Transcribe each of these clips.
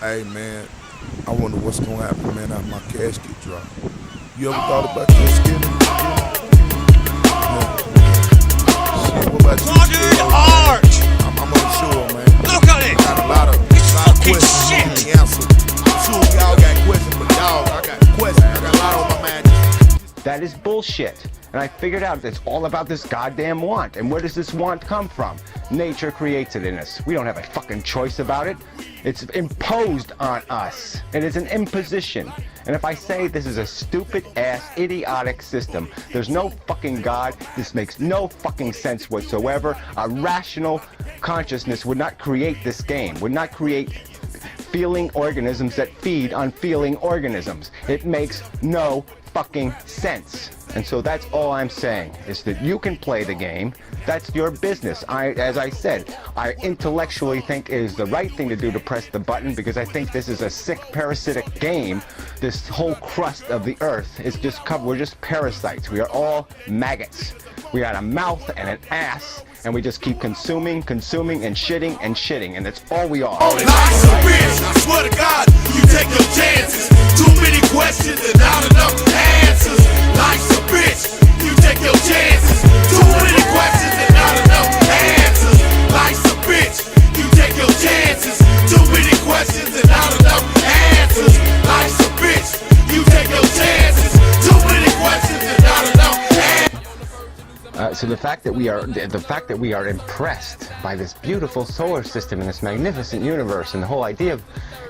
Hey man, I wonder what's gonna happen, man, after my casket drop. You ever thought about your skin? Shit, what about you? Art! I'm unsure, man. Look at it! Got a lot of questions I need to answer. I'm sure y'all got questions, but y'all, I got questions. I got a lot on my mind. That is bullshit. And I figured out it's all about this goddamn want. And where does this want come from? Nature creates it in us. We don't have a fucking choice about it. It's imposed on us. It is an imposition. And if I say this is a stupid-ass, idiotic system, there's no fucking God, this makes no fucking sense whatsoever. A rational consciousness would not create this game, would not create feeling organisms that feed on feeling organisms. It makes no fucking sense. And so that's all I'm saying, is that you can play the game. That's your business. As I said, I intellectually think it is the right thing to do to press the button, because I think this is a sick parasitic game. This whole crust of the earth is just covered. We're just parasites. We are all maggots. We got a mouth and an ass, and we just keep consuming, and shitting, and that's all we are. Life's a bitch, I swear to God, you take your chances. Too many questions and not enough answers. Life's a bitch, you take your chances. Too many questions and not enough answers. Life's a bitch, you take your chances. Too many questions and not enough answers. Life's a bitch, you take your chances. Too many questions and not enough answers. So the fact that we are impressed by this beautiful solar system and this magnificent universe and the whole idea of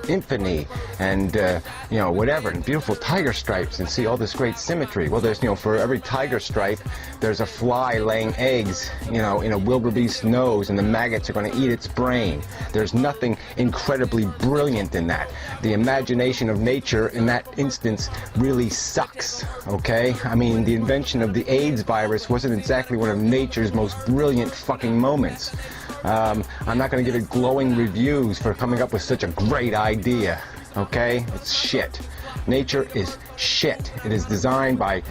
infinity and you know, whatever, and beautiful tiger stripes, and see all this great symmetry. Well, there's, you know, for every tiger stripe there's a fly laying eggs, you know, in a wildebeest's nose, and the maggots are going to eat its brain. There's nothing incredibly brilliant in that. The imagination of nature in that instance really sucks, okay? I mean, the invention of the AIDS virus wasn't exactly one of nature's most brilliant fucking moments. I'm not going to give it glowing reviews for coming up with such a great idea, okay? It's shit. Nature is shit. It is designed by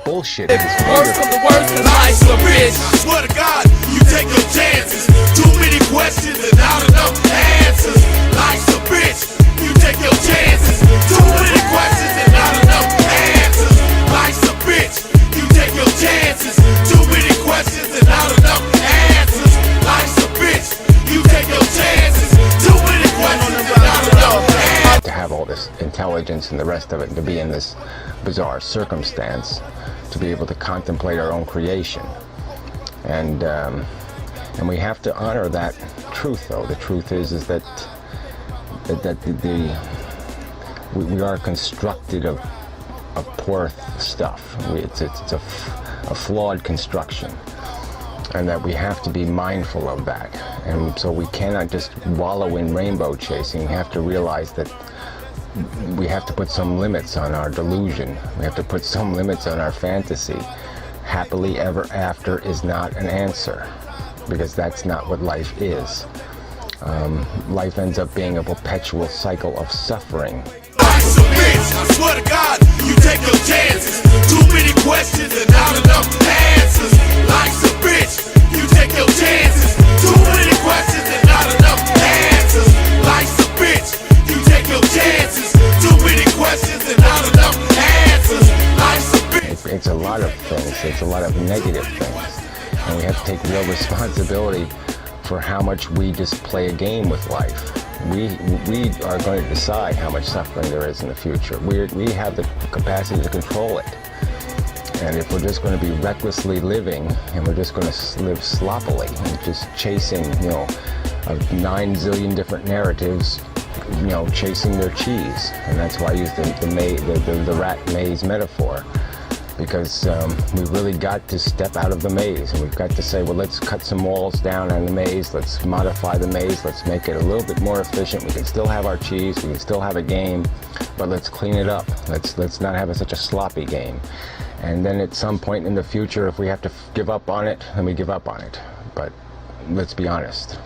bullshit. It is Worst of the worst, life's a bitch. I swear to God, you take your chances. Too many questions and not enough answers. Life's a bitch, you take your chances. Too many questions and not enough answers. Life's a bitch, you take your chances. Too many questions and not enough answers. Life's a bitch, you take your chances. Too many questions and not enough answers. to have all this intelligence and the rest of it, and to be in this bizarre circumstance, to be able to contemplate our own creation. And we have to honor that truth, though. The truth is that we are constructed of poor stuff. It's a flawed construction, and that we have to be mindful of that. And so we cannot just wallow in rainbow chasing. We have to realize that we have to put some limits on our delusion. We have to put some limits on our fantasy. Happily ever after is not an answer, because that's not what life is. Life ends up being a perpetual cycle of suffering. Life's a bitch, I swear to God, you take your chances. Too many questions and not enough answers. Life's a bitch, you take your chances. Too many questions and not enough answers. Life's a bitch, you take your chances. Too many questions and not enough answers. Life's a bitch. It's a lot of things. It's a lot of negative things. And we have to take real responsibility for how much we just play a game with life. We are going to decide how much suffering there is in the future. We have the capacity to control it. And if we're just going to be recklessly living, and we're just going to live sloppily and just chasing, 9 zillion different narratives, chasing their cheese. And that's why I use the rat maze metaphor. Because we've really got to step out of the maze, and we've got to say, well, let's cut some walls down on the maze, let's modify the maze, let's make it a little bit more efficient. We can still have our cheese, we can still have a game, but let's clean it up. Let's not have such a sloppy game. And then at some point in the future, if we have to give up on it, then we give up on it. But let's be honest.